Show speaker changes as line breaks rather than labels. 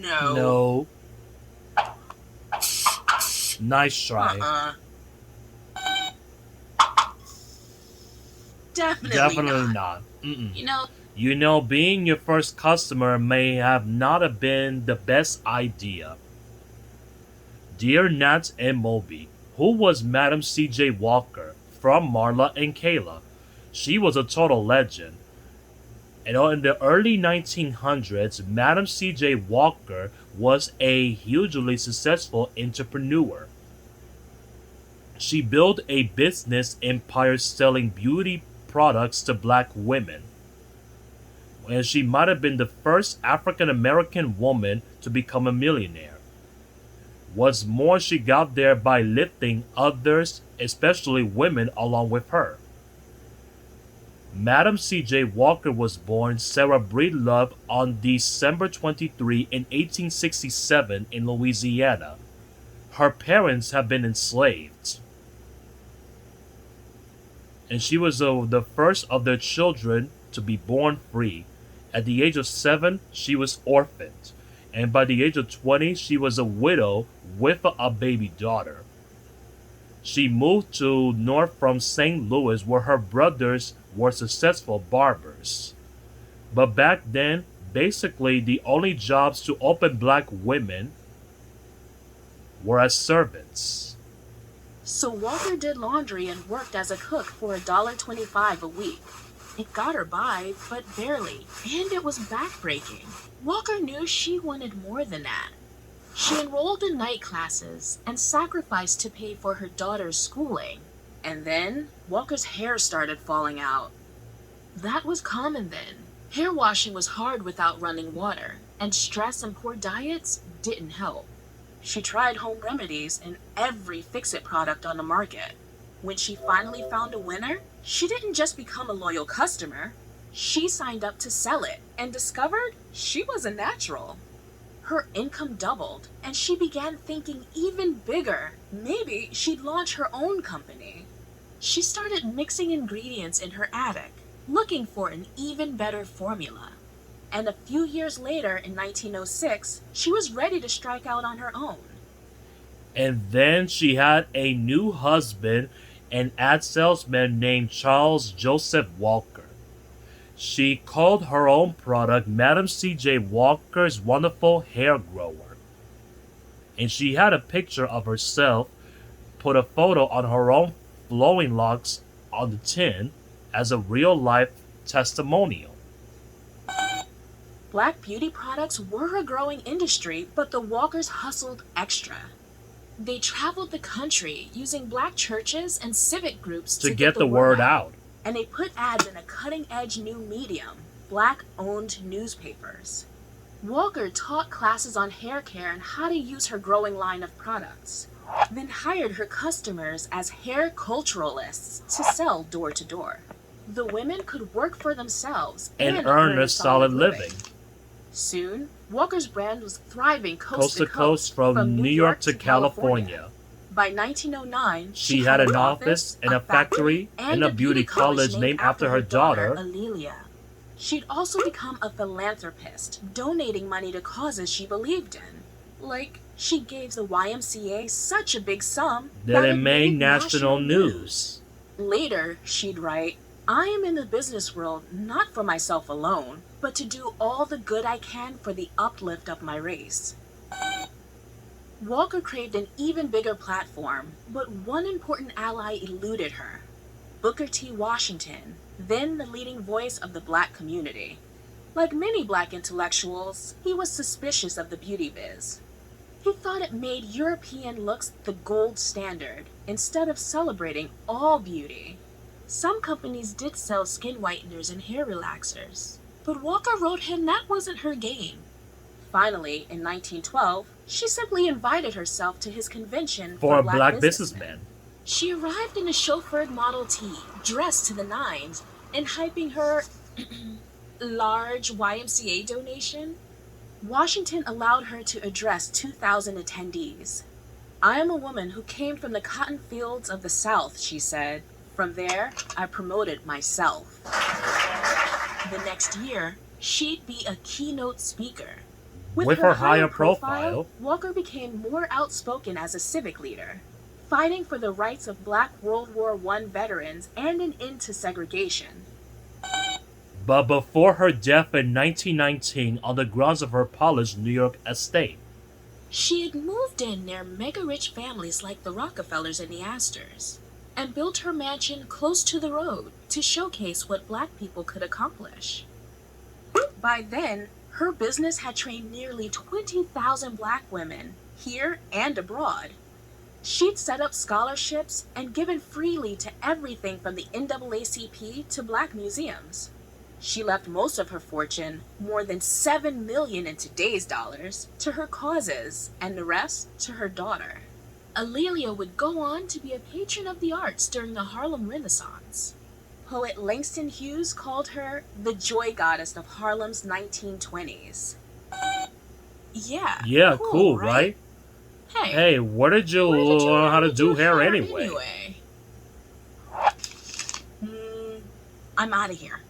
No.
No. Nice try.
Uh-uh. Definitely
Definitely
not.
not. Mm-mm.
You know,
Being your first customer may have not have been the best idea. Dear Nat and Moby, who was Madam C.J. Walker from Marla and Kayla? She was a total legend. And in the early 1900s, Madam C.J. Walker was a hugely successful entrepreneur. She built a business empire selling beauty products to black women, and she might have been the first African American woman to become a millionaire. What's more, she got there by lifting others, especially women, along with her. Madam C.J. Walker was born Sarah Breedlove on December 23 in 1867 in Louisiana. Her parents had been enslaved, and she was the first of their children to be born free. At the age of 7, she was orphaned, and by the age of 20, she was a widow with a baby daughter. She moved to north from St. Louis where her brothers were successful barbers. But back then, basically the only jobs to open black women were as servants.
so Walker did laundry and worked as a cook for $1.25 a week. It got her by, but barely, and it was backbreaking. Walker knew she wanted more than that. She enrolled in night classes and sacrificed to pay for her daughter's schooling. And then, Walker's hair started falling out. That was common then. Hair washing was hard without running water, and stress and poor diets didn't help. She tried home remedies and every fix-it product on the market. When she finally found a winner, she didn't just become a loyal customer. She signed up to sell it and discovered she was a natural. Her income doubled, and she began thinking even bigger. Maybe she'd launch her own company. She started mixing ingredients in her attic, looking for an even better formula. And a few years later, in 1906, she was ready to strike out on her own.
And then she had a new husband, an ad salesman named Charles Joseph Walker. She called her own product Madam C.J. Walker's Wonderful Hair Grower. And she had a picture of herself, put a photo on her own flowing locks on the tin as a real life testimonial.
Black beauty products were a growing industry, but the Walkers hustled extra. They traveled the country using black churches and civic groups
To
to
get the word out.
And they put ads in a cutting-edge new medium, black-owned newspapers. Walker taught classes on hair care and how to use her growing line of products, then hired her customers as hair culturalists to sell door to door. The women could work for themselves
And earn a solid living.
Soon, Walker's brand was thriving
Coast to coast from New York to California.
By 1909,
She had an office and a factory and a beauty college named after her daughter.
Alelia. She'd also become a philanthropist, donating money to causes she believed in. Like, she gave the YMCA such a big sum
That it made national news.
Later, she'd write, I am in the business world not for myself alone, but to do all the good I can for the uplift of my race. Walker craved an even bigger platform, but one important ally eluded her. Booker T. Washington, then the leading voice of the black community. Like many black intellectuals, he was suspicious of the beauty biz. He thought it made European looks the gold standard, instead of celebrating all beauty. Some companies did sell skin whiteners and hair relaxers, but Walker wrote him that wasn't her game. Finally, in 1912, she simply invited herself to his convention
For a
black
black businessman.
She arrived in a chauffeured Model T, dressed to the nines, and hyping her large YMCA donation. Washington allowed her to address 2,000 attendees. I am a woman who came from the cotton fields of the South, she said. From there, I promoted myself. The next year, she'd be a keynote speaker.
With her higher profile,
Walker became more outspoken as a civic leader, fighting for the rights of Black World War I veterans and an end to segregation.
but before her death in 1919 on the grounds of her polished New York estate.
She had moved in near mega-rich families like the Rockefellers and the Astors, and built her mansion close to the road to showcase what Black people could accomplish. By then, her business had trained nearly 20,000 Black women, here and abroad. She'd set up scholarships and given freely to everything from the NAACP to Black museums. She left most of her fortune, more than $7 million in today's dollars, to her causes, and the rest to her daughter. A'Lelia would go on to be a patron of the arts during the Harlem Renaissance. Poet Langston Hughes called her the joy goddess of Harlem's 1920s. Yeah,
cool, right? Hey, where did you learn how to do hair anyway?
I'm out of here.